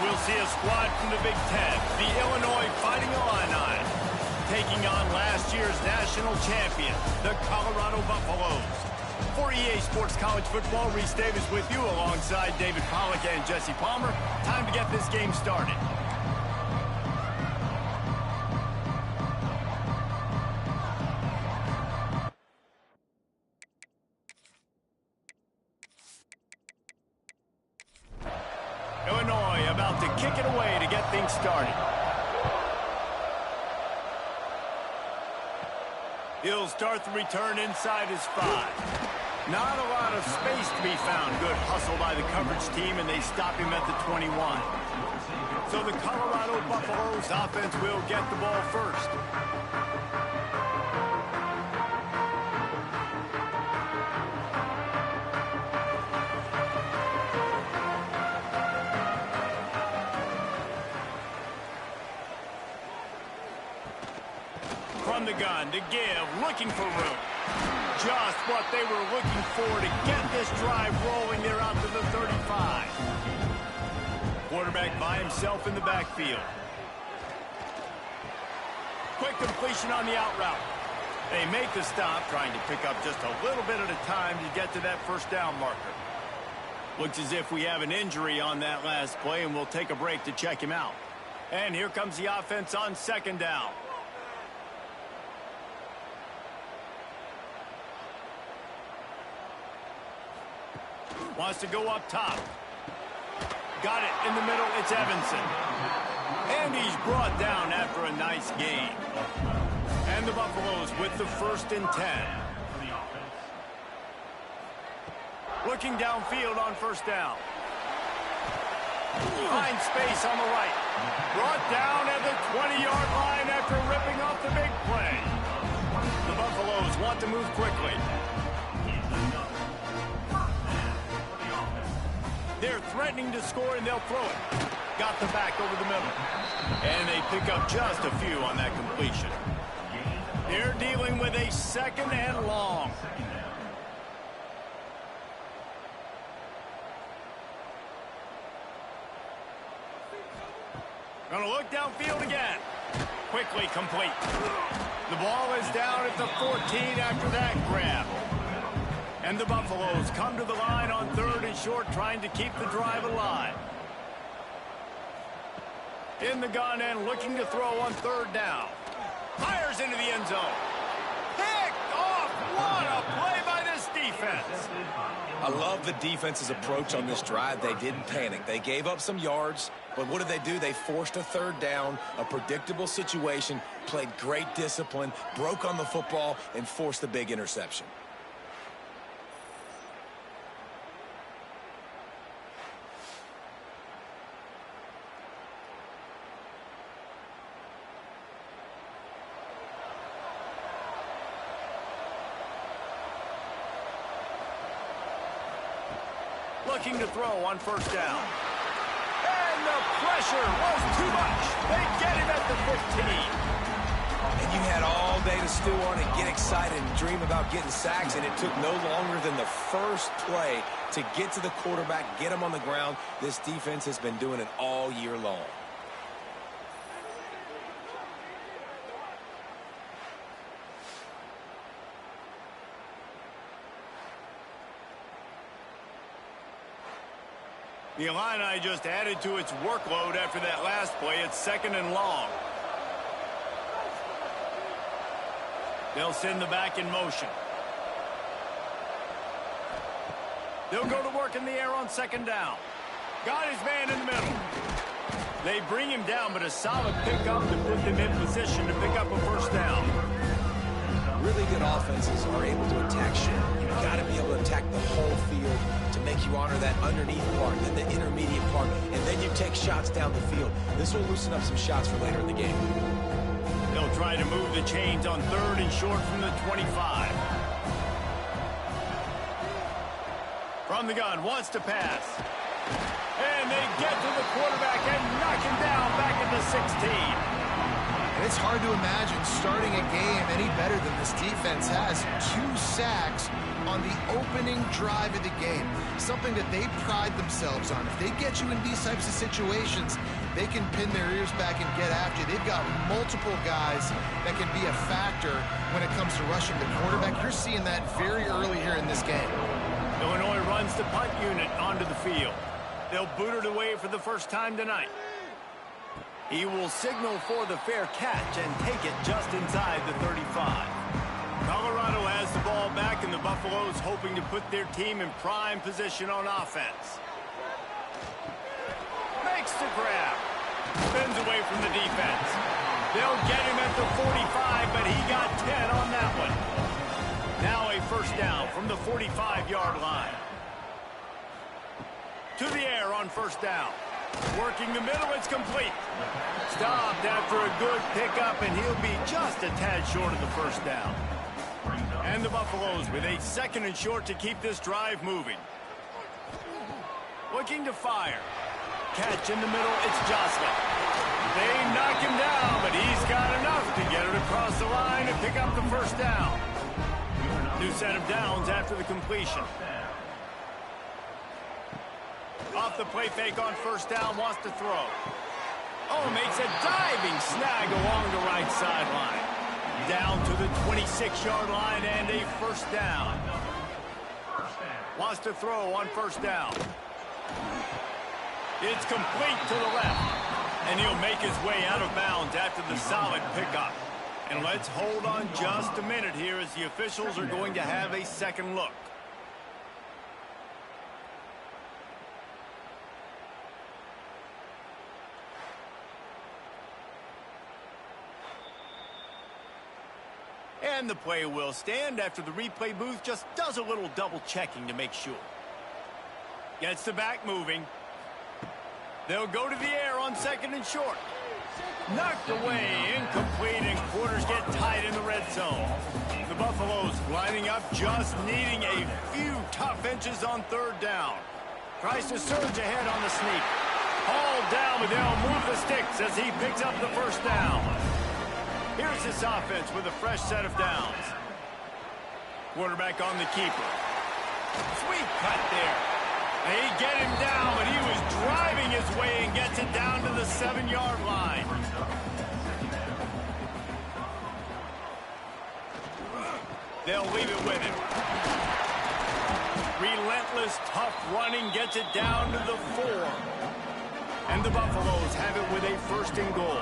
we'll see a squad from the Big Ten, the Illinois Fighting Illini, taking on last year's national champion, the Colorado Buffaloes. For EA Sports College Football, Reese Davis with you alongside David Pollack and Jesse Palmer. Time to get this game started. Illinois about to kick it away to get things started. He'll start the return inside his 5. Not a lot of space to be found. Good hustle by the coverage team, and they stop him at the 21. So the Colorado Buffaloes offense will get the ball first. From the gun to give, looking for room. Just what they were looking for to get this drive rolling. They're out to the 35. Quarterback by himself in the backfield. Quick completion on the out route. They make the stop, trying to pick up just a little bit at a time to get to that first down marker. Looks as if we have an injury on that last play, and we'll take a break to check him out. And here comes the offense on second down. Wants to go up top. Got it in the middle. It's Evanson. And he's brought down after a nice gain. And the Buffaloes with the 1st and 10. Looking downfield on first down. Finds space on the right. Brought down at the 20-yard line after ripping off the big play. The Buffaloes want to move quickly. They're threatening to score, and they'll throw it. Got the back over the middle. And they pick up just a few on that completion. They're dealing with a 2nd and long. Gonna look downfield again. Quickly complete. The ball is down at the 14 after that grab. And the Buffaloes come to the line on 3rd and short, trying to keep the drive alive. In the gun and looking to throw on 3rd down. Fires into the end zone. Picked off. What a play by this defense. I love the defense's approach on this drive. They didn't panic. They gave up some yards, but what did they do? They forced a 3rd down, a predictable situation, played great discipline, broke on the football, and forced the big interception. Looking to throw on first down. And the pressure was too much. They get him at the 15. And you had all day to stew on and get excited and dream about getting sacks, and it took no longer than the first play to get to the quarterback, get him on the ground. This defense has been doing it all year long. The Illini just added to its workload after that last play. It's 2nd and long. They'll send the back in motion. They'll go to work in the air on 2nd down. Got his man in the middle. They bring him down, but a solid pickup to put them in position to pick up a first down. Really good offenses are able to attack short. You've got to be able to attack the whole field to make you honor that underneath part, then the intermediate part, and then you take shots down the field. This will loosen up some shots for later in the game. They'll try to move the chains on 3rd and short from the 25. From the gun, wants to pass. And they get to the quarterback and knock him down back at the 16. It's hard to imagine starting a game any better than this defense has. 2 sacks on the opening drive of the game, something that they pride themselves on. If they get you in these types of situations, they can pin their ears back and get after you. They've got multiple guys that can be a factor when it comes to rushing the quarterback. You're seeing that very early here in this game. Illinois runs the punt unit onto the field. They'll boot it away for the first time tonight. He will signal for the fair catch and take it just inside the 35. Colorado has the ball back, and the Buffaloes hoping to put their team in prime position on offense. Makes the grab. Spins away from the defense. They'll get him at the 45, but he got 10 on that one. Now a first down from the 45-yard line. To the air on first down. Working the middle, it's complete. Stopped after a good pickup, and he'll be just a tad short of the first down. And the Buffaloes with a 2nd and short to keep this drive moving. Looking to fire. Catch in the middle, it's Jostlin. They knock him down, but he's got enough to get it across the line and pick up the first down. New set of downs after the completion. Off the play fake on first down, wants to throw. Oh, makes a diving snag along the right sideline. Down to the 26-yard line and a first down. Wants to throw on first down. It's complete to the left. And he'll make his way out of bounds after the solid pickup. And let's hold on just a minute here as the officials are going to have a second look. And the play will stand after the replay booth just does a little double checking to make sure. Gets the back moving. They'll go to the air on 2nd and short. Knocked away, incomplete, and quarters get tight in the red zone. The Buffaloes lining up, just needing a few tough inches on 3rd down. Tries to surge ahead on the sneak. Hauled down, but they'll move the sticks as he picks up the first down. Here's this offense with a fresh set of downs. Quarterback on the keeper. Sweet cut there. They get him down, but he was driving his way and gets it down to the 7-yard line. They'll leave it with him. Relentless, tough running gets it down to the 4. And the Buffaloes have it with a 1st and goal.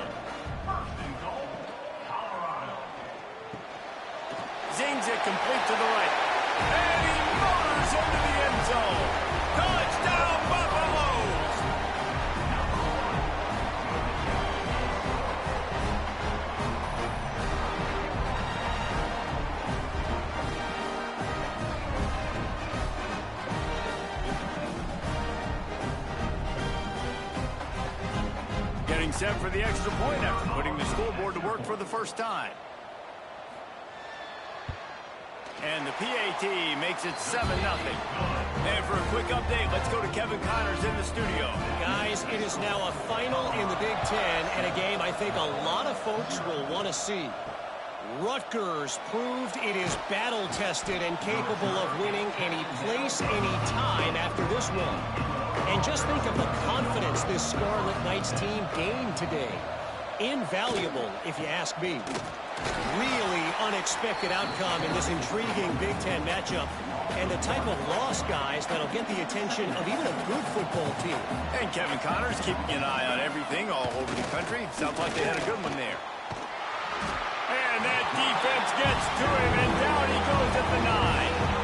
Zings it complete to the right. And he motors into the end zone. Touchdown, Buffaloes! Getting set for the extra point after putting the scoreboard to work for the first time. And the PAT makes it 7-0. And for a quick update, let's go to Kevin Connors in the studio. Guys, it is now a final in the Big Ten, and a game I think a lot of folks will want to see. Rutgers proved it is battle-tested and capable of winning any place, any time after this one. And just think of the confidence this Scarlet Knights team gained today. Invaluable, if you ask me. Really unexpected outcome in this intriguing Big Ten matchup, and the type of loss, guys, that'll get the attention of even a good football team. And Kevin Connors keeping an eye on everything all over the country. Sounds like they had a good one there. And that defense gets to him, and down he goes at the 9.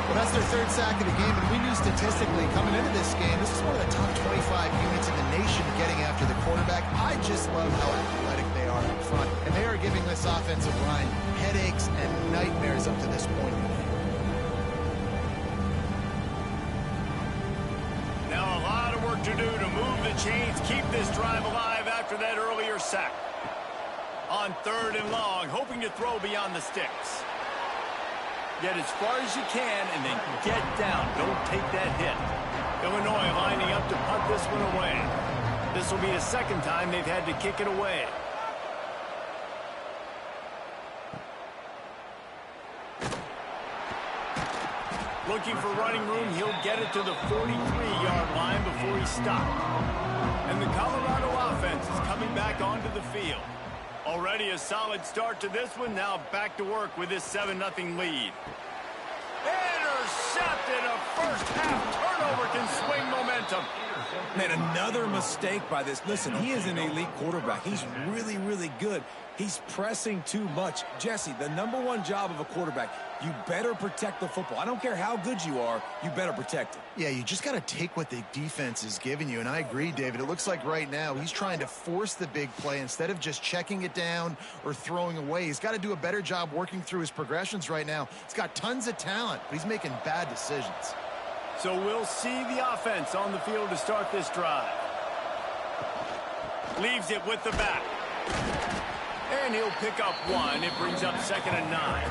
Well, that's their 3rd sack of the game, and we knew statistically coming into this game, this is one of the top 25 units in the nation getting after the quarterback. I just love how athletic they are up front, and they are giving this offensive line headaches and nightmares up to this point. Now a lot of work to do to move the chains, keep this drive alive after that earlier sack. On 3rd and long, hoping to throw beyond the sticks. Get as far as you can and then get down. Don't take that hit. Illinois lining up to punt this one away. This will be the 2nd time they've had to kick it away. Looking for running room, he'll get it to the 43-yard line before he stopped. And the Colorado offense is coming back onto the field. Already a solid start to this one. Now back to work with this 7-0 lead. Intercepted. A first-half turnover can swing momentum. Man, another mistake by this. Listen, he is an elite quarterback. He's really, really good. He's pressing too much. Jesse, the #1 job of a quarterback, you better protect the football. I don't care how good you are, you better protect it. Yeah, you just got to take what the defense is giving you, and I agree, David. It looks like right now he's trying to force the big play instead of just checking it down or throwing away. He's got to do a better job working through his progressions right now. He's got tons of talent, but he's making bad decisions. So we'll see the offense on the field to start this drive. Leaves it with the back. And he'll pick up 1. It brings up 2nd and 9.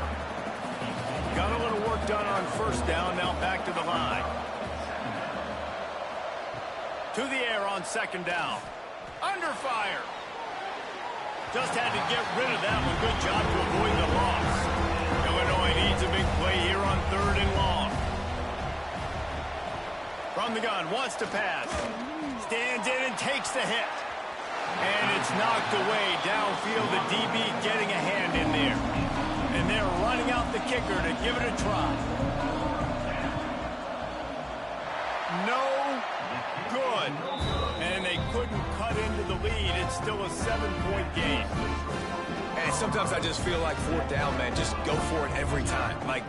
Got a little work done on first down. Now back to the line. To the air on 2nd down. Under fire. Just had to get rid of that one. Good job to avoid the loss. Illinois needs a big play here on 3rd and long. From the gun, wants to pass. Stands in and takes the hit. And it's knocked away downfield. The DB getting a hand in there. And they're running out the kicker to give it a try. No good. And they couldn't cut into the lead. It's still a 7-point game. And sometimes I just feel like 4th down, man. Just go for it every time. Like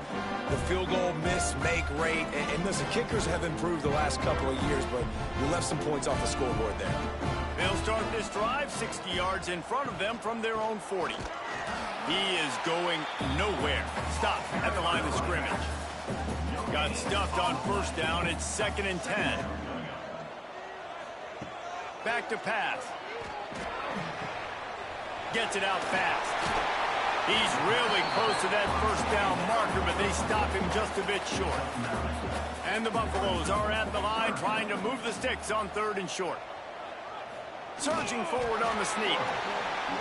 the field goal miss, make rate. And listen, kickers have improved the last couple of years, but you left some points off the scoreboard there. They'll start this drive 60 yards in front of them from their own 40. He is going nowhere. Stop at the line of scrimmage. Got stuffed on first down. It's 2nd and 10. Back to pass. Gets it out fast. He's really close to that first down marker, but they stop him just a bit short. And the Buffaloes are at the line trying to move the sticks on 3rd and short. Surging forward on the sneak.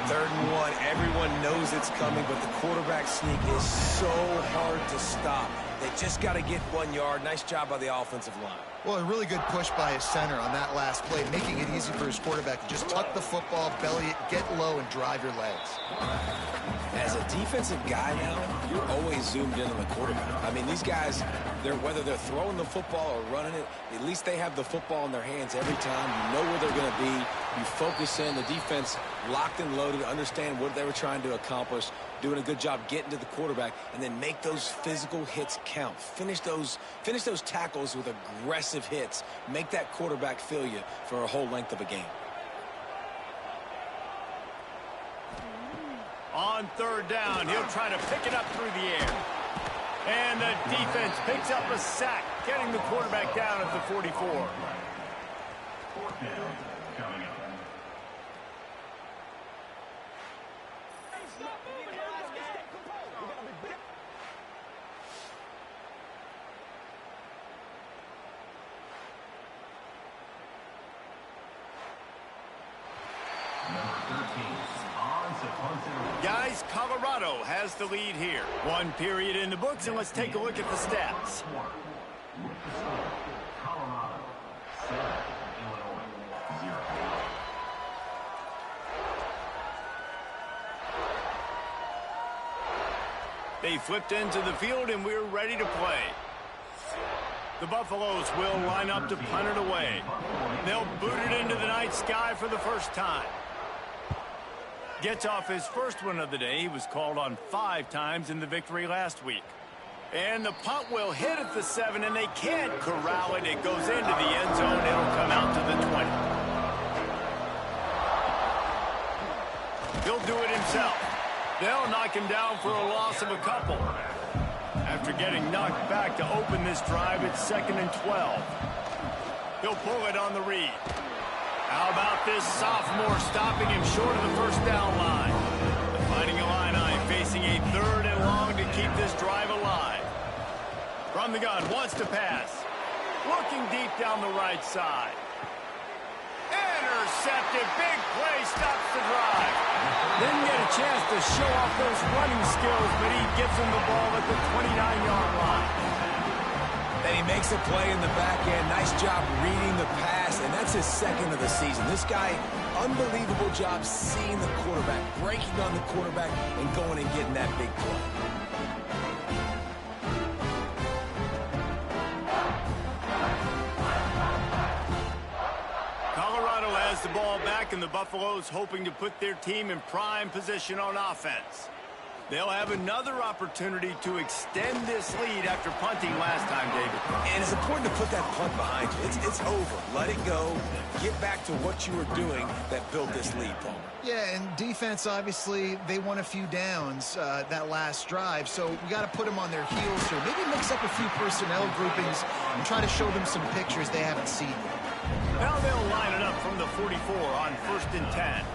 3rd and 1. Everyone knows it's coming, but the quarterback sneak is so hard to stop. They just got to get 1 yard. Nice job by the offensive line. Well, a really good push by his center on that last play, making it easy for his quarterback to just tuck the football, belly it, get low, and drive your legs. As a defensive guy now, you're always zoomed in on the quarterback. I mean, these guys, whether they're throwing the football or running it, at least they have the football in their hands every time. You know where they're going to be. You focus in. The defense locked and loaded, understand what they were trying to accomplish, doing a good job getting to the quarterback, and then make those physical hits count. Finish those tackles with aggressive hits. Make that quarterback feel you for a whole length of a game. On 3rd down, he'll try to pick it up through the air. And the defense picks up a sack, getting the quarterback down at the 44. Guys, Colorado has the lead here. 1 period in the books, and let's take a look at the stats. They flipped into the field, and we're ready to play. The Buffaloes will line up to punt it away. They'll boot it into the night sky for the first time. Gets off his first one of the day. He was called on 5 times in the victory last week. And the punt will hit at the 7, and they can't corral it. It goes into the end zone. It'll come out to the 20. He'll do it himself. They'll knock him down for a loss of a couple. After getting knocked back to open this drive, it's 2nd and 12. He'll pull it on the read. How about this sophomore stopping him short of the first down line? The Fighting Illini facing a 3rd and long to keep this drive alive. From the gun, wants to pass. Looking deep down the right side. Intercepted, big play, stops the drive. Didn't get a chance to show off those running skills, but he gives him the ball at the 29-yard line. And he makes a play in the back end. Nice job reading the pass, and that's his second of the season. This guy, unbelievable job seeing the quarterback, breaking on the quarterback, and going and getting that big play. Colorado has the ball back, and the Buffaloes hoping to put their team in prime position on offense. They'll have another opportunity to extend this lead after punting last time, David. And it's important to put that punt behind you. It's over. Let it go. Get back to what you were doing that built this lead, Palmer. Yeah, and defense, obviously, they won a few downs that last drive, so we got to put them on their heels here. Maybe mix up a few personnel groupings and try to show them some pictures they haven't seen yet. Now they'll line it up from the 44 on 1st and 10.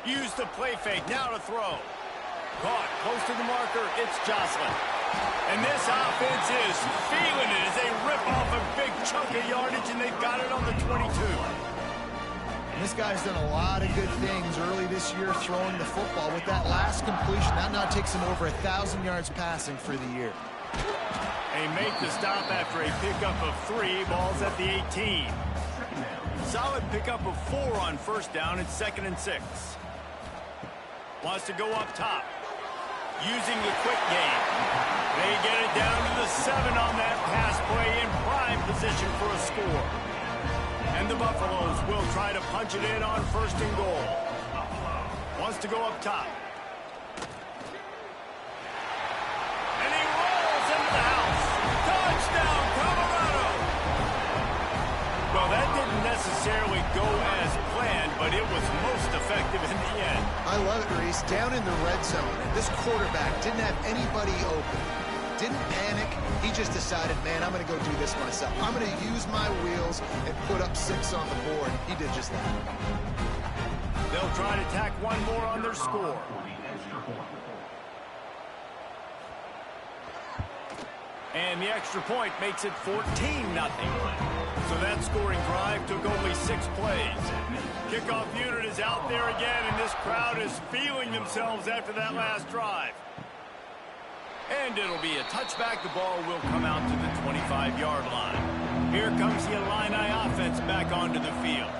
Use the play fake, now to throw. Caught, close to the marker, it's Jocelyn. And this offense is feeling it as they rip off a big chunk of yardage, and they've got it on the 22. And this guy's done a lot of good things early this year throwing the football. With that last completion, that now takes him over 1,000 yards passing for the year. They make the stop after a pickup of 3, balls at the 18. Solid pickup of 4 on 1st down, it's 2nd and 6. Wants to go up top. Using the quick game. They get it down to the 7 on that pass play in prime position for a score. And the Buffaloes will try to punch it in on 1st and goal. Wants to go up top. And he rolls into the house. Touchdown, Colorado! Well, that didn't necessarily go as planned, but it was most effective in the end. I love it, Reese. Down in the red zone, this quarterback didn't have anybody open. Didn't panic. He just decided, man, I'm going to go do this myself. I'm going to use my wheels and put up 6 on the board. He did just that. They'll try to tack one more on their score. And the extra point makes it 14-0. So that scoring drive took only 6 plays. Kickoff unit is out there again, and this crowd is feeling themselves after that last drive. And it'll be a touchback. The ball will come out to the 25-yard line. Here comes the Illini offense back onto the field.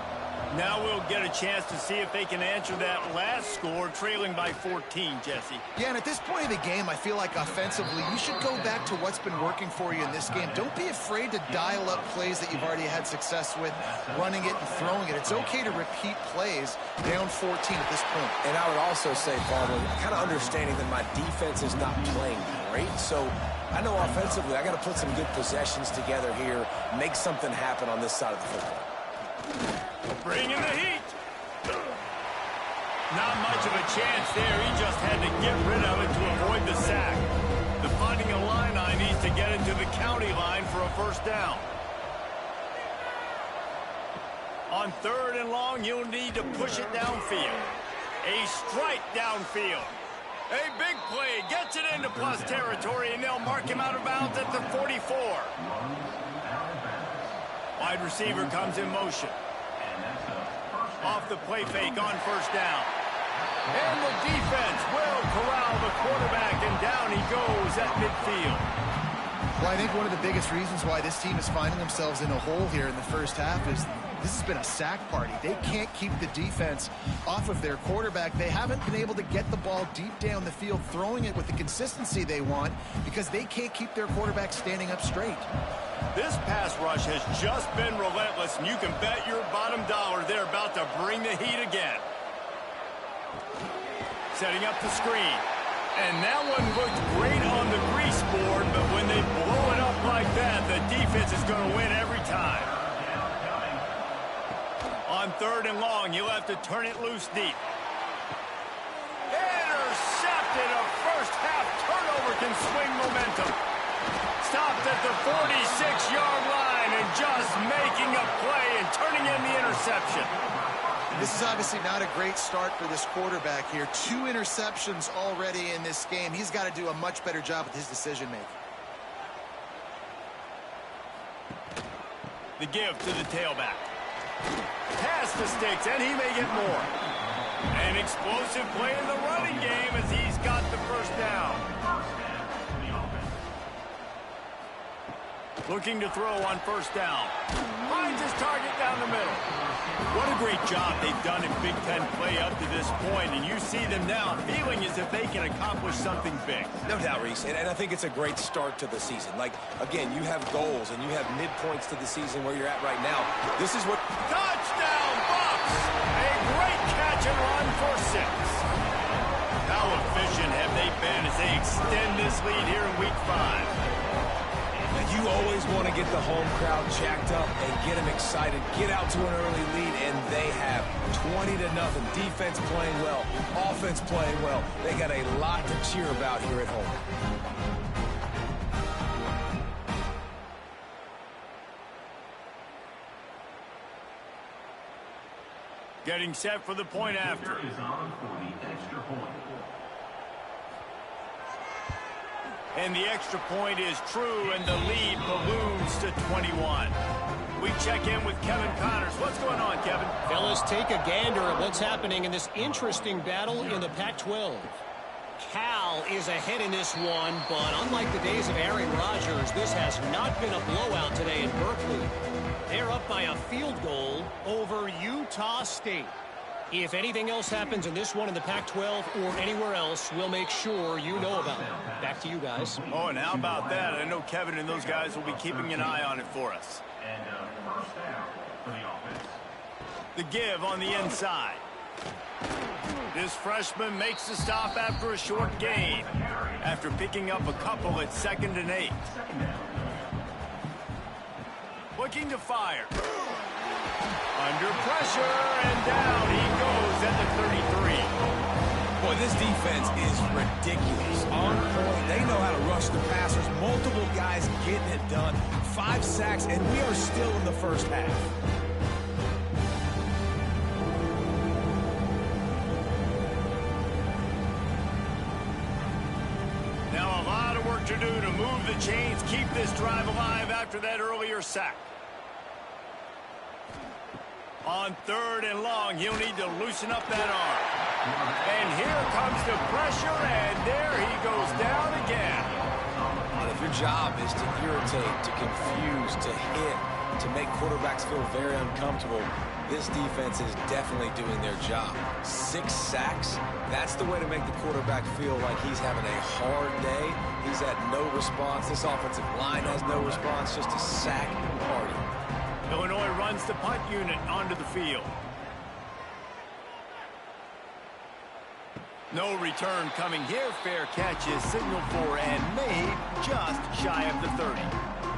Now we'll get a chance to see if they can answer that last score, trailing by 14, Jesse. Yeah, and at this point of the game, I feel like offensively, you should go back to what's been working for you in this game. Don't be afraid to dial up plays that you've already had success with, running it and throwing it. It's okay to repeat plays down 14 at this point. And I would also say, Palmer, kind of understanding that my defense is not playing great, so I know offensively I got to put some good possessions together here, make something happen on this side of the football. Bring in the heat. Not much of a chance there. He just had to get rid of it to avoid the sack. The punting Illini needs to get it to the county line for a 1st down. On 3rd and long, you'll need to push it downfield. A strike downfield. A big play gets it into plus territory, and they'll mark him out of bounds at the 44. Wide receiver comes in motion. Off the play fake on 1st down. And the defense will corral the quarterback, and down he goes at midfield. Well, I think one of the biggest reasons why this team is finding themselves in a hole here in the first half is this has been a sack party. They can't keep the defense off of their quarterback. They haven't been able to get the ball deep down the field, throwing it with the consistency they want, because they can't keep their quarterback standing up straight. This pass rush has just been relentless, and you can bet your bottom dollar they're about to bring the heat again. Setting up the screen. And that one looked great on the grease board, but when they blow it up like that, the defense is going to win every time. On 3rd and long, you'll have to turn it loose deep. Intercepted. A first-half turnover can swing momentum. Stopped at the 46-yard line and just making a play and turning in the interception. This is obviously not a great start for this quarterback here. 2 interceptions already in this game. He's got to do a much better job with his decision-making. The give to the tailback. Pass the sticks, and he may get more. An explosive play in the running game as he's got the 1st down. Looking to throw on first down. Finds his target down the middle. What a great job they've done in Big Ten play up to this point, and you see them now feeling as if they can accomplish something big. No doubt, Reese, and I think it's a great start to the season. Like, again, you have goals and you have midpoints to the season where you're at right now. This is what... Touchdown, Bucks! A great catch and run for 6. How efficient have they been as they extend this lead here in Week 5? You always want to get the home crowd jacked up and get them excited, get out to an early lead, and they have 20-0. Defense playing well, offense playing well. They got a lot to cheer about here at home. Getting set for the point after. And the extra point is true, and the lead balloons to 21. We check in with Kevin Connors. What's going on, Kevin? Fellas, take a gander at what's happening in this interesting battle in the Pac-12. Cal is ahead in this one, but unlike the days of Aaron Rodgers, this has not been a blowout today in Berkeley. They're up by a field goal over Utah State. If anything else happens in this one in the Pac-12 or anywhere else, we'll make sure you know about it. Back to you guys. Oh, and how about that? I know Kevin and those guys will be keeping an eye on it for us. And first down for the offense. The give on the inside. This freshman makes the stop after a short gain, after picking up a couple at 2nd and 8. Looking to fire. Under pressure, and down he goes at the 33. Boy, this defense is ridiculous. On point, they know how to rush the passers. Multiple guys getting it done. 5 sacks, and we are still in the first half. Now a lot of work to do to move the chains, keep this drive alive after that earlier sack. On 3rd and long, he'll need to loosen up that arm. And here comes the pressure, and there he goes down again. Well, if your job is to irritate, to confuse, to hit, to make quarterbacks feel very uncomfortable, this defense is definitely doing their job. 6 sacks, that's the way to make the quarterback feel like he's having a hard day. He's had no response. This offensive line has no response, just a sack party. Illinois runs the punt unit onto the field. No return coming here. Fair catch is signaled for and made just shy of the 30.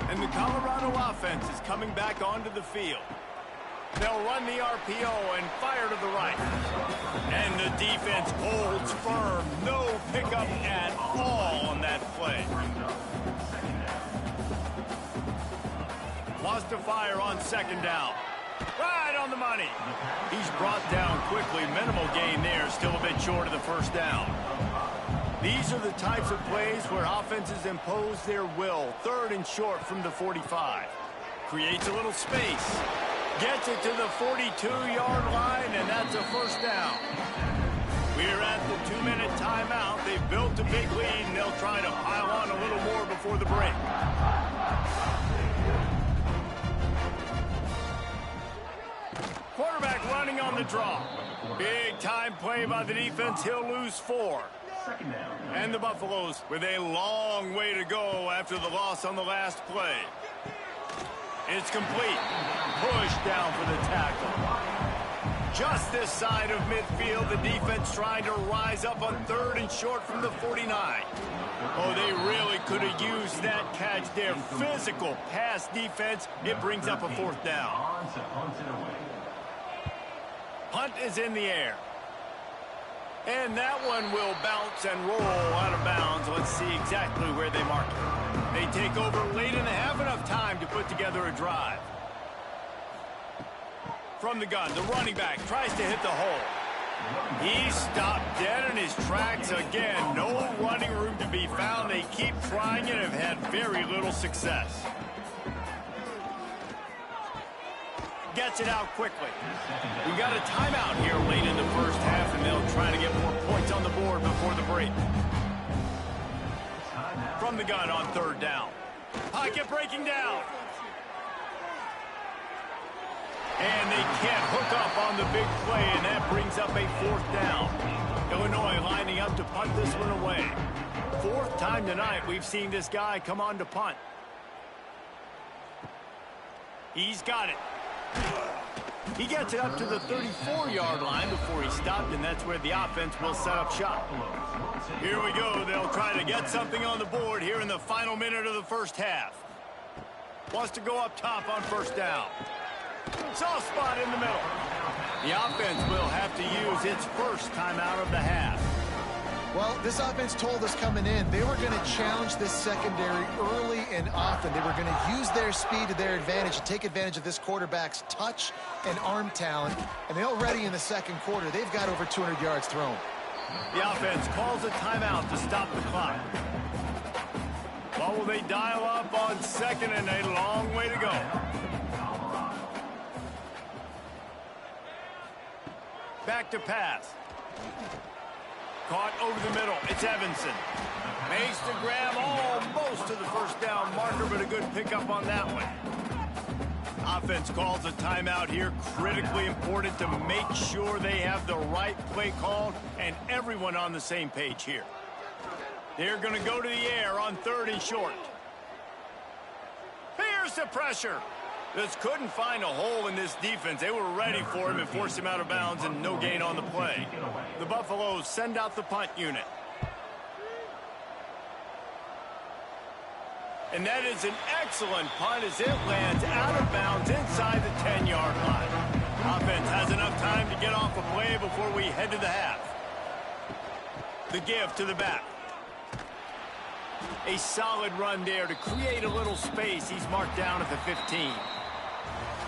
And the Colorado offense is coming back onto the field. They'll run the RPO and fire to the right. And the defense holds firm. No pickup at all on that play. Lost to fire on 2nd down. Right on the money. He's brought down quickly. Minimal gain there. Still a bit short of the first down. These are the types of plays where offenses impose their will. 3rd and short from the 45. Creates a little space. Gets it to the 42-yard line, and that's a first down. We're at the 2-minute timeout. They've built a big lead, and they'll try to pile on a little more before the break. Quarterback running on the draw. Big time play by the defense. He'll lose 4. And the Buffaloes with a long way to go after the loss on the last play. It's complete. Push down for the tackle. Just this side of midfield, the defense trying to rise up on 3rd and short from the 49. Oh, they really could have used that catch there. Physical pass defense. It brings up a 4th down. Punt is in the air. And that one will bounce and roll out of bounds. Let's see exactly where they mark it. They take over late and have enough time to put together a drive. From the gun, the running back tries to hit the hole. He's stopped dead in his tracks again. No running room to be found. They keep trying and have had very little success. Gets it out quickly. We got a timeout here late in the first half, and they'll try to get more points on the board before the break. From the gun on 3rd down. Pocket breaking down. And they can't hook up on the big play, and that brings up a 4th down. Illinois lining up to punt this one away. 4th time tonight we've seen this guy come on to punt. He's got it. He gets it up to the 34-yard line before he stopped, and that's where the offense will set up shop. Here we go. They'll try to get something on the board here in the final minute of the first half. Wants to go up top on 1st down. Soft spot in the middle. The offense will have to use its first timeout of the half. Well, this offense told us coming in they were going to challenge this secondary early and often. They were going to use their speed to their advantage and take advantage of this quarterback's touch and arm talent. And they already in the second quarter, they've got over 200 yards thrown. The offense calls a timeout to stop the clock. What will they dial up on 2nd and a long way to go? Back to pass. Caught over the middle. It's Evanson. Makes the grab almost to the 1st down marker, but a good pickup on that one. Offense calls a timeout here. Critically important to make sure they have the right play called and everyone on the same page here. They're going to go to the air on 3rd and short. Here's the pressure. Just couldn't find a hole in this defense. They were ready for him and forced him out of bounds, and no gain on the play. The Buffaloes send out the punt unit. And that is an excellent punt as it lands out of bounds inside the 10-yard line. Offense has enough time to get off a play before we head to the half. The give to the back. A solid run there to create a little space. He's marked down at the 15.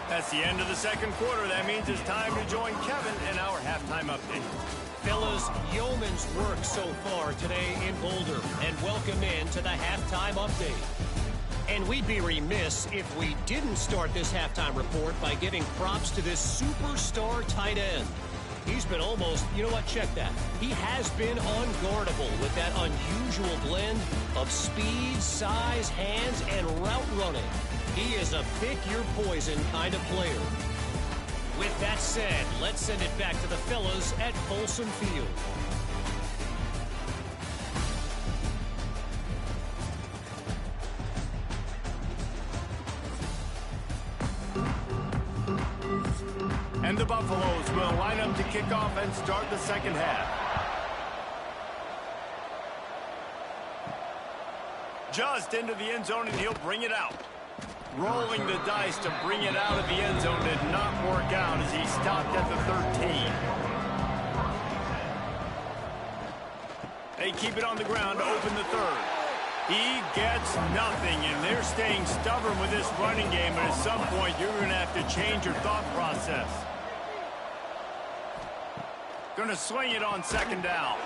That's the end of the second quarter. That means it's time to join Kevin in our halftime update. Fellas, yeoman's work so far today in Boulder, and welcome in to the halftime update. And we'd be remiss if we didn't start this halftime report by giving props to this superstar tight end. He's been almost, you know what, check that. He has been unguardable with that unusual blend of speed, size, hands, and route running. He is a pick-your-poison kind of player. With that said, let's send it back to the fellas at Folsom Field. And the Buffaloes will line up to kick off and start the second half. Just into the end zone, and he'll bring it out. Rolling the dice to bring it out of the end zone did not work out as he stopped at the 13. They keep it on the ground to open the 3rd. He gets nothing, and they're staying stubborn with this running game, but at some point you're going to have to change your thought process. Going to swing it on 2nd down.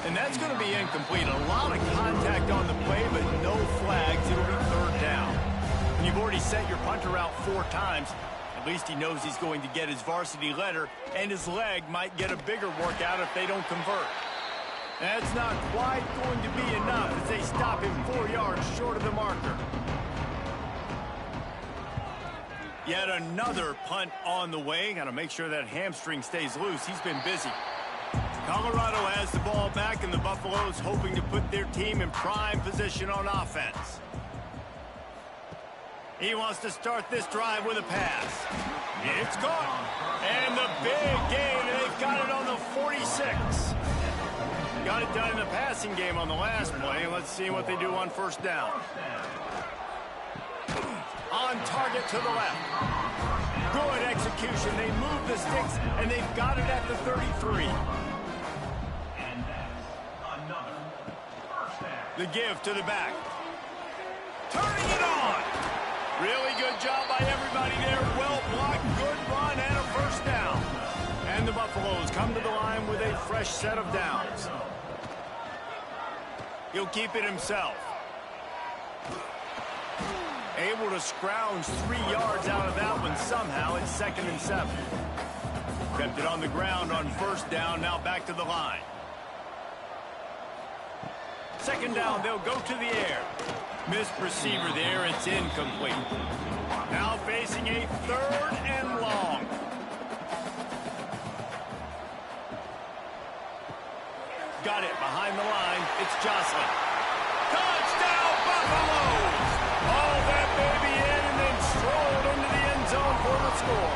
And that's going to be incomplete. A lot of contact on the play, but no flags. It'll be 3rd down. When you've already sent your punter out 4 times, at least he knows he's going to get his varsity letter, and his leg might get a bigger workout if they don't convert. That's not quite going to be enough as they stop him 4 yards short of the marker. Yet another punt on the way. Got to make sure that hamstring stays loose. He's been busy. Colorado has the ball back, and the Buffaloes hoping to put their team in prime position on offense. He wants to start this drive with a pass. It's gone. And the big gain, and they've got it on the 46. Got it done in the passing game on the last play. Let's see what they do on 1st down. On target to the left. Good execution. They move the sticks, and they've got it at the 33. The give to the back. Turning it on. Really good job by everybody there. Well blocked, good run, and a 1st down. And the Buffaloes come to the line with a fresh set of downs. He'll keep it himself. Able to scrounge 3 yards out of that one somehow. It's 2nd and 7. Kept it on the ground on 1st down. Now back to the line. 2nd down, they'll go to the air. Missed receiver there. It's incomplete. Now facing a 3rd and long. Got it behind the line. It's Jocelyn. Touchdown, Buffaloes! Haul that baby in and then strolled into the end zone for the score.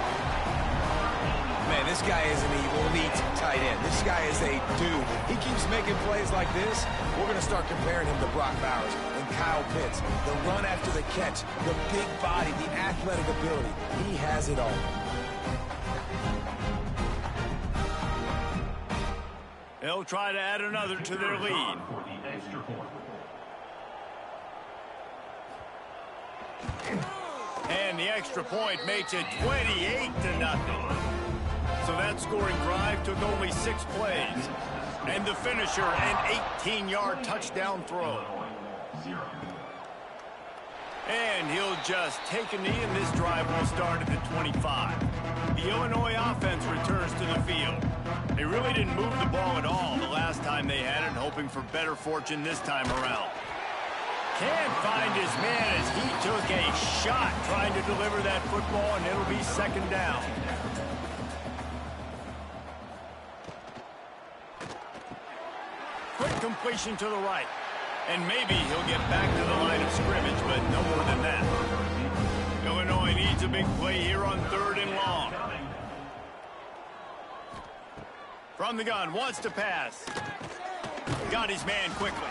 Man, this guy is an elite tight end. This guy is a dude. He keeps making plays like this. We're going to start comparing him to Brock Bowers and Kyle Pitts. The run after the catch, the big body, the athletic ability. He has it all. They'll try to add another to their lead. For the extra point. And the extra point makes it 28-0. So that scoring drive took only 6 plays. And the finisher, an 18-yard touchdown throw. And he'll just take a knee, and this drive will start at the 25. The Illinois offense returns to the field. They really didn't move the ball at all the last time they had it, hoping for better fortune this time around. Can't find his man as he took a shot trying to deliver that football, and it'll be 2nd down. Quick completion to the right. And maybe he'll get back to the line of scrimmage, but no more than that. Illinois needs a big play here on 3rd and long. From the gun, wants to pass. Got his man quickly.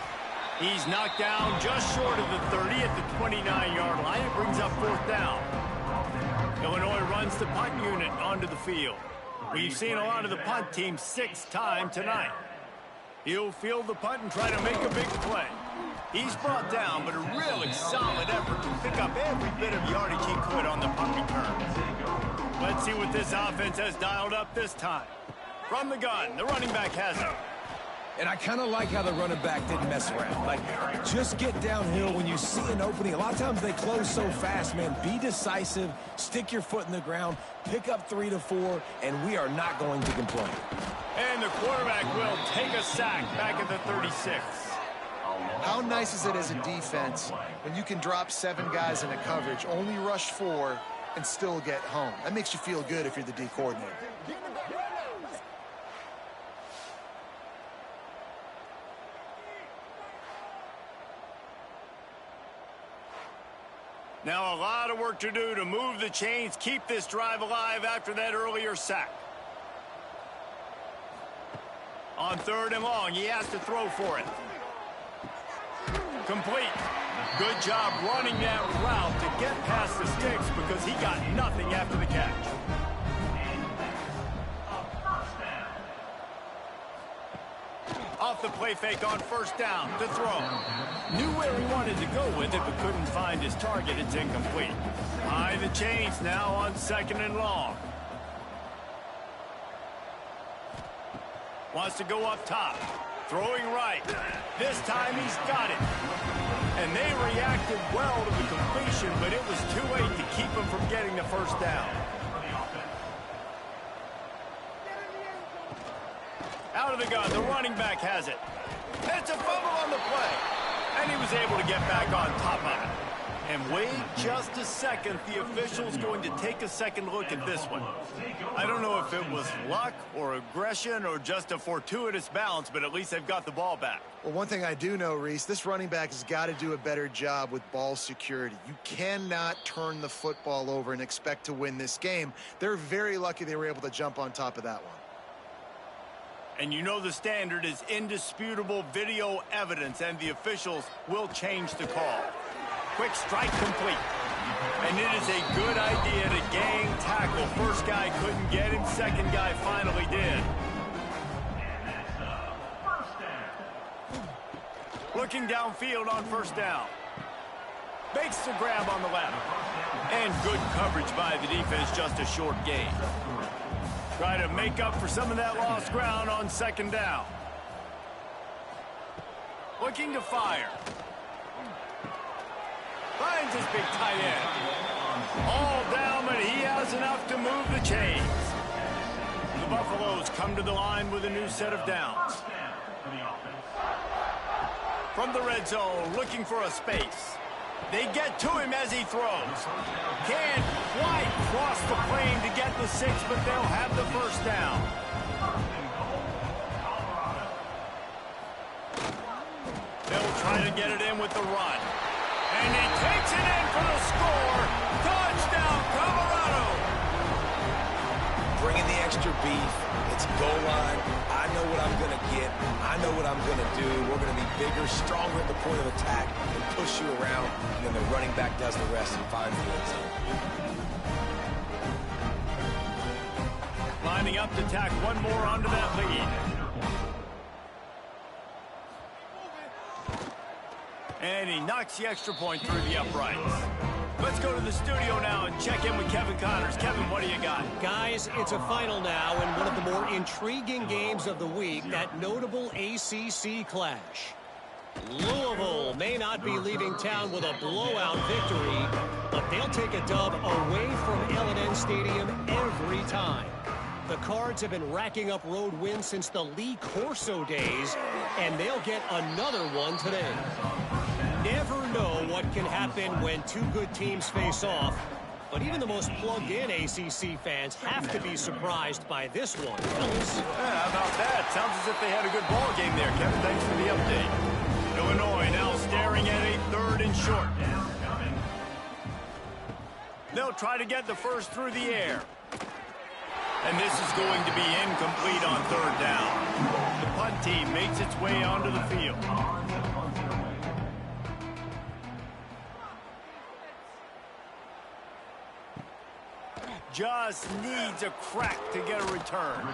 He's knocked down just short of the 30 at the 29-yard line. It brings up 4th down. Illinois runs the punt unit onto the field. We've seen a lot of the punt team 6th time tonight. He'll field the punt and try to make a big play. He's brought down, but a really solid effort to pick up every bit of yardage he could on the punt return. Let's see what this offense has dialed up this time. From the gun, the running back has it. And I kind of like how the running back didn't mess around. Like, just get downhill when you see an opening. A lot of times they close so fast, man. Be decisive, stick your foot in the ground, pick up 3 to 4, and we are not going to complain. And the quarterback will take a sack back at the 36. How nice is it as a defense when you can drop 7 guys in a coverage, only rush 4, and still get home? That makes you feel good if you're the D coordinator. Now a lot of work to do to move the chains, keep this drive alive after that earlier sack. On 3rd and long, he has to throw for it. Complete. Good job running that route to get past the sticks because he got nothing after the catch. Off the play fake on 1st down to throw. Knew where he wanted to go with it, but couldn't find his target. It's incomplete. High the chains now on 2nd and long. Wants to go up top. Throwing right. This time he's got it. And they reacted well to the completion, but it was too late to keep him from getting the 1st down. Out of the gun, the running back has it. It's a fumble on the play. And he was able to get back on top of it. And wait just a second, the official's going to take a second look at this one. I don't know if it was luck or aggression or just a fortuitous bounce, but at least they've got the ball back. Well, one thing I do know, Reese, this running back has got to do a better job with ball security. You cannot turn the football over and expect to win this game. They're very lucky they were able to jump on top of that one. And you know the standard is indisputable video evidence, and the officials will change the call. Quick strike complete. And it is a good idea to gang tackle. First guy couldn't get him, second guy finally did. Looking downfield on 1st down. Makes the grab on the left. And good coverage by the defense, just a short gain. Try to make up for some of that lost ground on 2nd down. Looking to fire. Finds his big tight end. All down, but he has enough to move the chains. The Buffaloes come to the line with a new set of downs. From the red zone, looking for a space. They get to him as he throws. Can't quite cross the plane to get the 6, but they'll have the first down. They'll try to get it in with the run. And he takes it in for the score. Touchdown, Colorado. Bringing the extra beef. It's goal line. I know what I'm going to get. I know what I'm going to do. We're going to be bigger, stronger at the point of attack and push you around. And then the running back does the rest and finds the end zone. Lining up to tack one more onto that lead. And he knocks the extra point through the uprights. Let's go to the studio now and check in with Kevin Connors. Kevin, what do you got? Guys, it's a final now in one of the more intriguing games of the week, that notable ACC clash. Louisville may not be leaving town with a blowout victory, but they'll take a dub away from L&N Stadium every time. The Cards have been racking up road wins since the Lee Corso days, and they'll get another one today. Never know what can happen when two good teams face off, but even the most plugged-in ACC fans have to be surprised by this one, fellas. Yeah, how about that? Sounds as if they had a good ball game there, Kevin. Thanks for the update. Illinois now staring at a 3rd and short. They'll try to get the first through the air. And this is going to be incomplete on 3rd down. The punt team makes its way onto the field. Just needs a crack to get a return.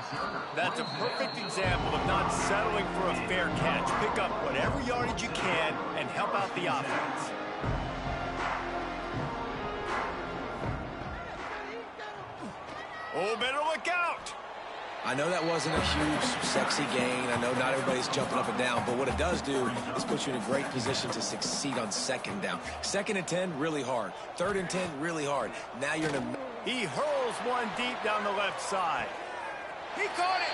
That's a perfect example of not settling for a fair catch. Pick up whatever yardage you can and help out the offense. Oh, better look out! I know that wasn't a huge, sexy gain. I know not everybody's jumping up and down, but what it does do is put you in a great position to succeed on 2nd down. 2nd and 10, really hard. 3rd and 10, really hard. Now you're in a... He hurls one deep down the left side. He caught it!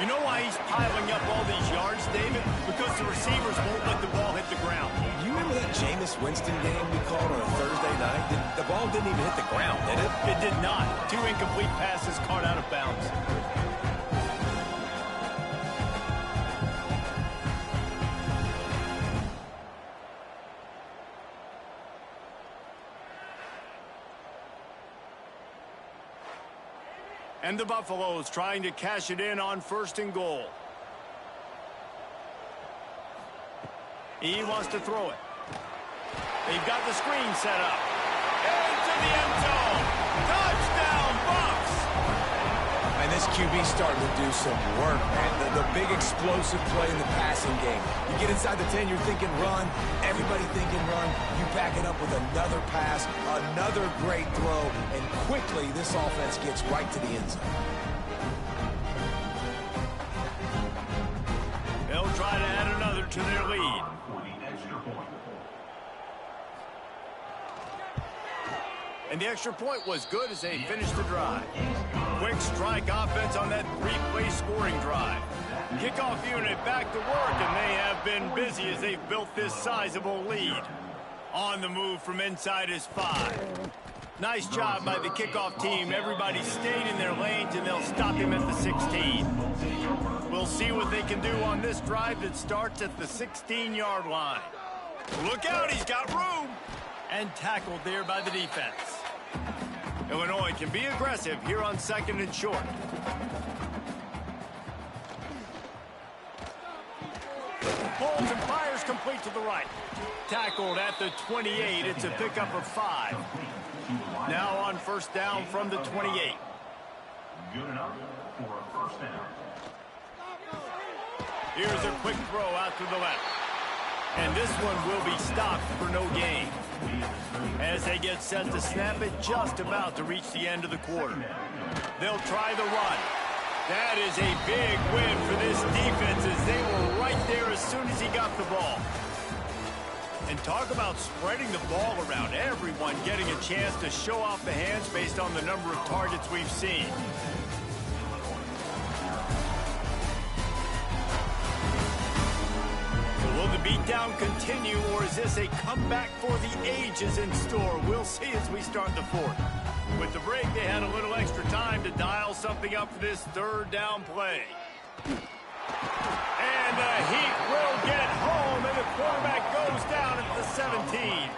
You know why he's piling up all these yards, David? Because the receivers won't let the ball hit the ground. You remember that Jameis Winston game we called on a Thursday night? The ball didn't even hit the ground, did it? It did not. 2 incomplete passes caught out of bounds. And the Buffaloes trying to cash it in on 1st and goal. He wants to throw it. They've got the screen set up. Into the end zone. Touchdown, Bucs! And this QB's starting to do some work, man. The big explosive play in the passing game. You get inside the 10, you're thinking run. Everybody thinking run. You back it up with another pass, another great throw, and quickly this offense gets right to the end zone. They'll try to add another to their lead. And the extra point was good as they finished the drive. Quick strike offense on that 3-play scoring drive. Kickoff unit back to work, and they have been busy as they've built this sizable lead. On the move from inside is 5. Nice job by the kickoff team. Everybody stayed in their lanes, and they'll stop him at the 16. We'll see what they can do on this drive that starts at the 16-yard line. Look out, he's got room! And tackled there by the defense. Illinois can be aggressive here on 2nd and short. Pulls and fires complete to the right. Tackled at the 28. It's a pickup of 5. Now on 1st down from the 28. Good enough for a 1st down. Here's a quick throw out to the left. And this one will be stopped for no gain. As they get set to snap it, just about to reach the end of the quarter. They'll try the run. That is a big win for this defense as they were right there as soon as he got the ball. And talk about spreading the ball around. Everyone getting a chance to show off the hands based on the number of targets we've seen. So will the Beatdown continue, or is this a comeback for the ages in store? We'll see as we start the fourth. With the break, they had a little extra time to dial something up for this third down play. And the Heat will get home, and the quarterback goes down at the 17.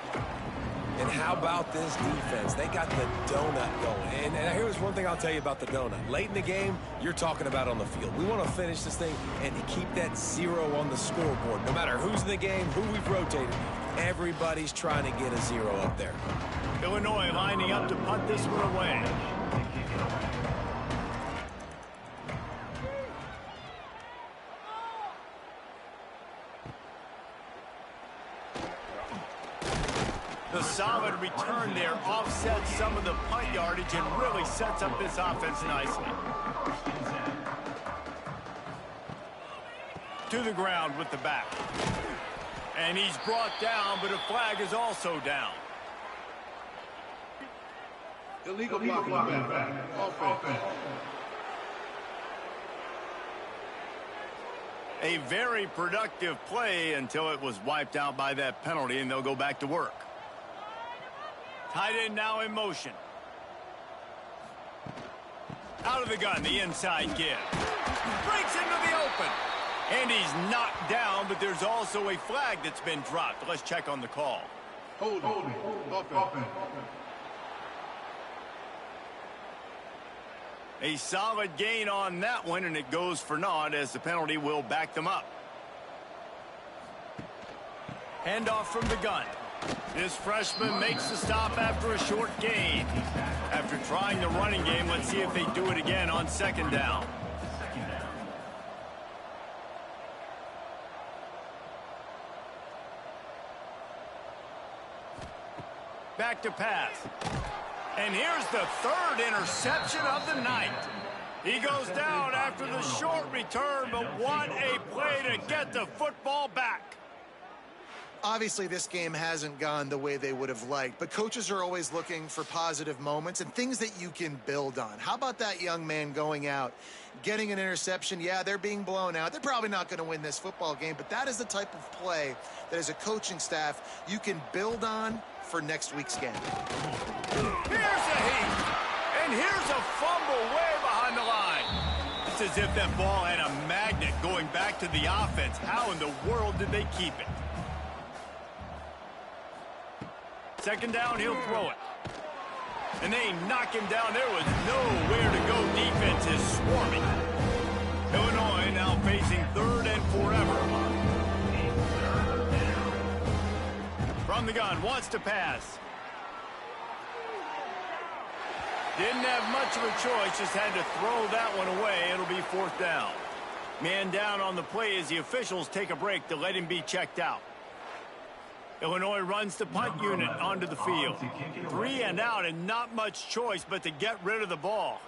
And how about this defense? They got the donut going. And here's one thing I'll tell you about the donut. Late in the game, you're talking about on the field. We want to finish this thing and keep that 0 on the scoreboard. No matter who's in the game, who we've rotated, everybody's trying to get a 0 up there. Illinois lining up to punt this one away. The solid return there offsets some of the punt yardage and really sets up this offense nicely. To the ground with the back. And he's brought down, but a flag is also down. Illegal blocking back. Offense. A very productive play until it was wiped out by that penalty, and they'll go back to work. Tight end now in motion. Out of the gun, the inside give. Breaks into the open. And he's knocked down, but there's also a flag that's been dropped. Let's check on the call. Hold it. Offense. A solid gain on that one, and it goes for naught as the penalty will back them up. Handoff from the gun. This freshman makes the stop after a short gain. After trying the running game, let's see if they do it again on second down. Back to pass. And here's the third interception of the night. He goes down after the short return, but what a play to get the football back. Obviously, this game hasn't gone the way they would have liked, but coaches are always looking for positive moments and things that you can build on. How about that young man going out, getting an interception? Yeah, they're being blown out. They're probably not going to win this football game, but that is the type of play that as a coaching staff you can build on for next week's game. Here's a Heat, and here's a fumble way behind the line. It's as if that ball had a magnet going back to the offense. How in the world did they keep it? Second down, he'll throw it. And they knock him down. There was nowhere to go. Defense is swarming. Illinois now facing third and forever. From the gun, wants to pass. Didn't have much of a choice, just had to throw that one away. It'll be fourth down. Man down on the play as the officials take a break to let him be checked out. Illinois runs the punt unit onto the field. 3 and out, and not much choice but to get rid of the ball.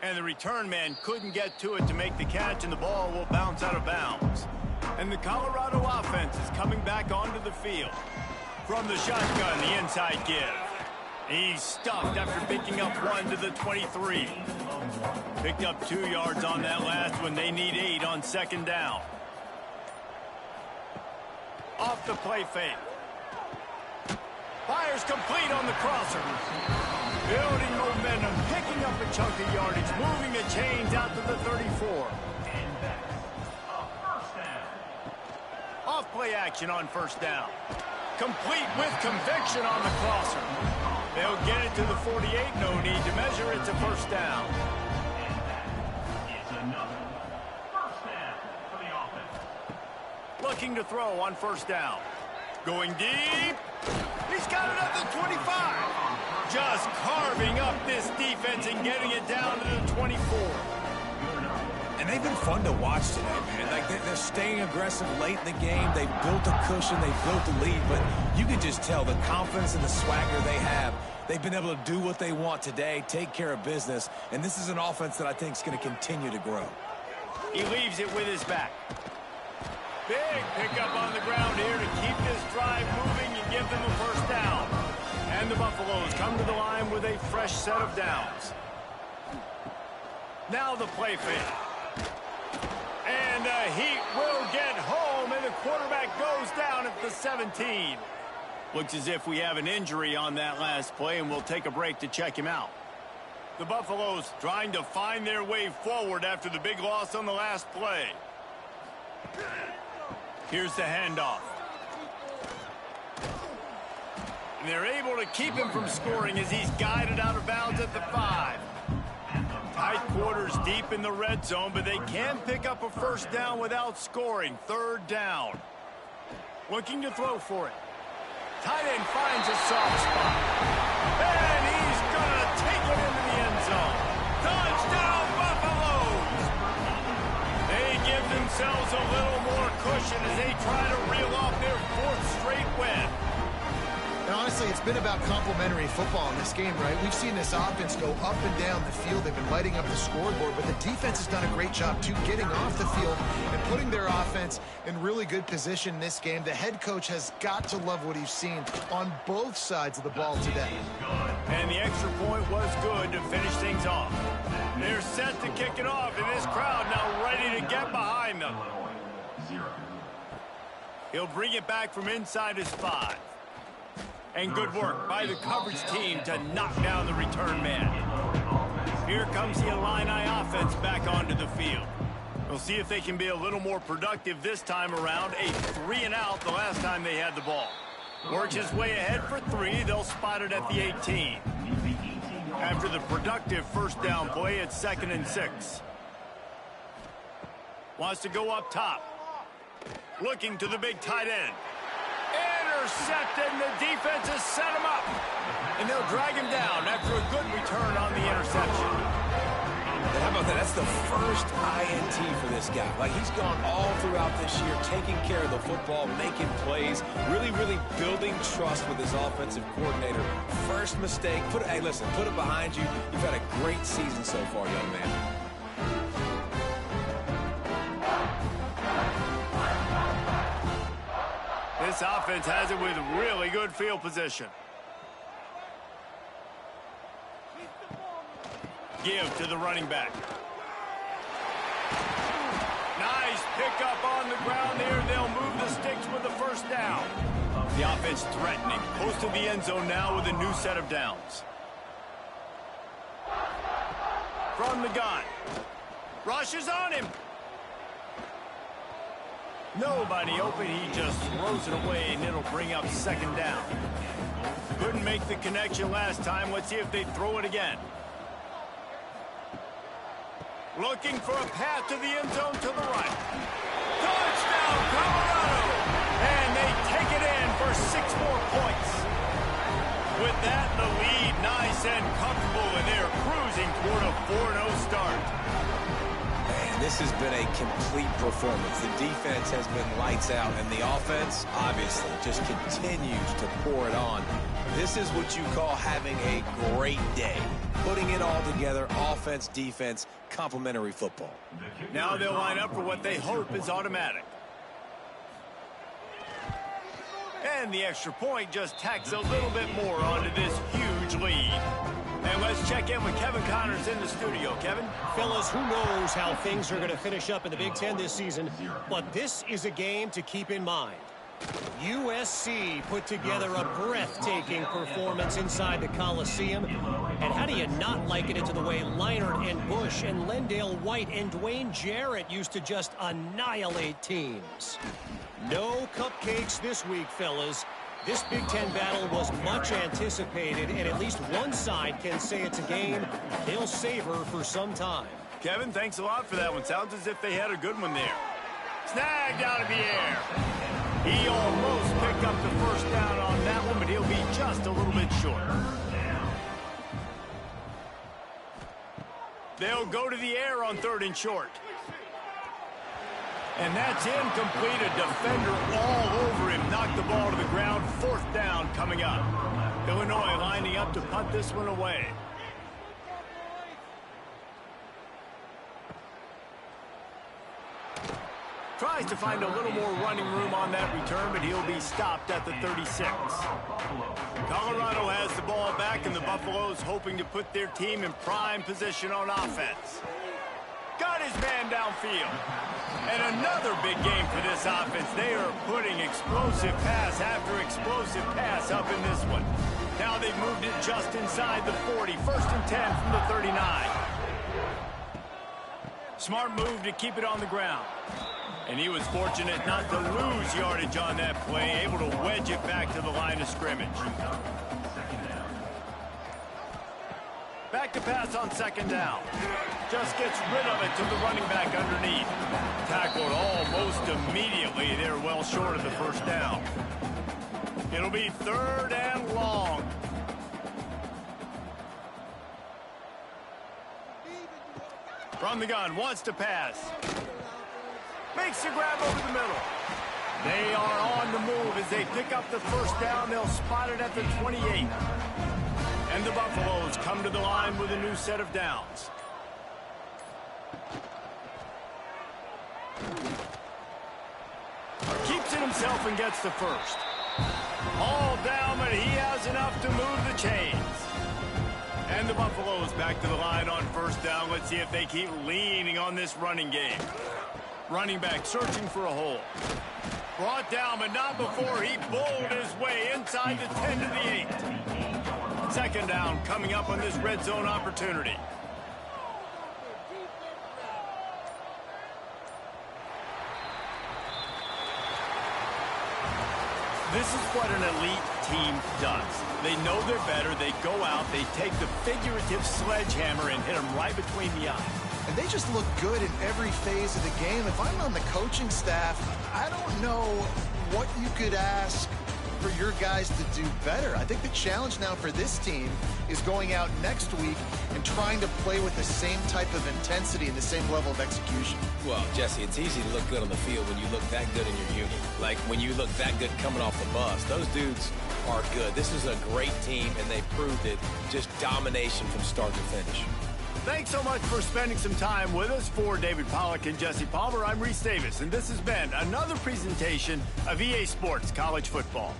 And the return man couldn't get to it to make the catch, and the ball will bounce out of bounds. And the Colorado offense is coming back onto the field. From the shotgun, the inside give. He's stuffed after picking up one to the 23. Picked up 2 yards on that last one. They need 8 on second down. Off the play fake. Fires complete on the crosser. Building momentum, picking up a chunk of yardage, moving the chains out to the 34. Off play action on first down. Complete with conviction on the crosser. They'll get it to the 48. No need to measure. It's a first down. Looking to throw on first down. Going deep. He's got it at the 25. Just carving up this defense and getting it down to the 24. And they've been fun to watch today, man. Like they're staying aggressive late in the game. They've built a cushion. They've built a lead. But you can just tell the confidence and the swagger they have. They've been able to do what they want today, take care of business. And this is an offense that I think is going to continue to grow. He leaves it with his back. Big pickup on the ground here to keep this drive moving and give them a first down. And the Buffaloes come to the line with a fresh set of downs. Now the play fake. And And the Heat will get home, and the quarterback goes down at the 17. Looks as if we have an injury on that last play, and we'll take a break to check him out. The Buffaloes trying to find their way forward after the big loss on the last play. Here's the handoff. And they're able to keep him from scoring as he's guided out of bounds at the 5. Tight quarters deep in the red zone, but they can pick up a first down without scoring. 3rd down. Looking to throw for it. Tight end finds a soft spot. And he's going to take it into the end zone. Touchdown, Buffaloes! They give themselves a little more cushion as they try to reel off their 4th straight win. And honestly, it's been about complementary football in this game, right? We've seen this offense go up and down the field. They've been lighting up the scoreboard, but the defense has done a great job, too, getting off the field and putting their offense in really good position in this game. The head coach has got to love what he's seen on both sides of the ball today. And the extra point was good to finish things off. They're set to kick it off, and this crowd now ready to get behind them. He'll bring it back from inside his 5. And good work by the coverage team to knock down the return man. Here comes the Illini offense back onto the field. We'll see if they can be a little more productive this time around. A 3-and-out the last time they had the ball. Works his way ahead for 3. They'll spot it at the 18. After the productive first down play, it's 2nd and 6. Wants to go up top. Looking to the big tight end. Intercepted, and the defense has set him up. And they'll drag him down after a good return on the interception. And how about that? That's the first INT for this guy. Like, he's gone all throughout this year, taking care of the football, making plays, really building trust with his offensive coordinator. First mistake, hey, listen, put it behind you. You've had a great season so far, young man. This offense has it with really good field position. Give to the running back. Nice pickup on the ground there. They'll move the sticks with the first down. The offense threatening. Close to the end zone now with a new set of downs. From the gun. Rushes on him. Nobody open. He just throws it away, and it'll bring up 2nd down. Couldn't make the connection last time. Let's see if they throw it again. Looking for a path to the end zone to the right. Touchdown, Colorado! And they take it in for 6 more points. With that, the lead nice and comfortable, and they're cruising toward a 4-0 start. This has been a complete performance. The defense has been lights out, and the offense, obviously, just continues to pour it on. This is what you call having a great day. Putting it all together, offense, defense, complementary football. Now they'll line up for what they hope is automatic. And the extra point just tacks a little bit more onto this huge lead. And let's check in with Kevin Connors in the studio. Kevin? Fellas, who knows how things are going to finish up in the Big Ten this season, but this is a game to keep in mind. USC put together a breathtaking performance inside the Coliseum. And how do you not liken it to the way Leinart and Bush and Lendale White and Dwayne Jarrett used to just annihilate teams? No cupcakes this week, fellas. This Big Ten battle was much anticipated, and at least one side can say it's a game they'll savor for some time. Kevin, thanks a lot for that one. Sounds as if they had a good one there. Snagged out of the air. He almost picked up the first down on that one, but he'll be just a little bit short. They'll go to the air on 3rd and short. And that's incomplete. A defender all over him. Knocked the ball to the ground. 4th down coming up. Illinois lining up to punt this one away. Tries to find a little more running room on that return, but he'll be stopped at the 36. Colorado has the ball back, and the Buffaloes hoping to put their team in prime position on offense. Got his man downfield. And another big game for this offense. They are putting explosive pass after explosive pass up in this one. Now they've moved it just inside the 40. 1st and 10 from the 39. Smart move to keep it on the ground. And he was fortunate not to lose yardage on that play, able to wedge it back to the line of scrimmage. Back to pass on 2nd down. Just gets rid of it to the running back underneath. Tackled almost immediately. They're well short of the 1st down. It'll be 3rd and long. From the gun, wants to pass. Makes the grab over the middle. They are on the move as they pick up the 1st down. They'll spot it at the 28. And the Buffaloes come to the line with a new set of downs. Keeps it himself and gets the 1st. All down, but he has enough to move the chains. And the Buffaloes back to the line on 1st down. Let's see if they keep leaning on this running game. Running back searching for a hole. Brought down, but not before he bowled his way inside the 10 to the 8. 2nd down coming up on this red zone opportunity. This is what an elite team does. They know they're better. They go out. They take the figurative sledgehammer and hit them right between the eyes. And they just look good in every phase of the game. If I'm on the coaching staff, I don't know what you could ask for your guys to do better. I think the challenge now for this team is going out next week and trying to play with the same type of intensity and the same level of execution. Well, Jesse, it's easy to look good on the field when you look that good in your unit. Like when you look that good coming off the bus. Those dudes are good. This is a great team, and they proved it. Just domination from start to finish. Thanks so much for spending some time with us. For David Pollack and Jesse Palmer, I'm Reese Davis, and this has been another presentation of EA Sports College Football.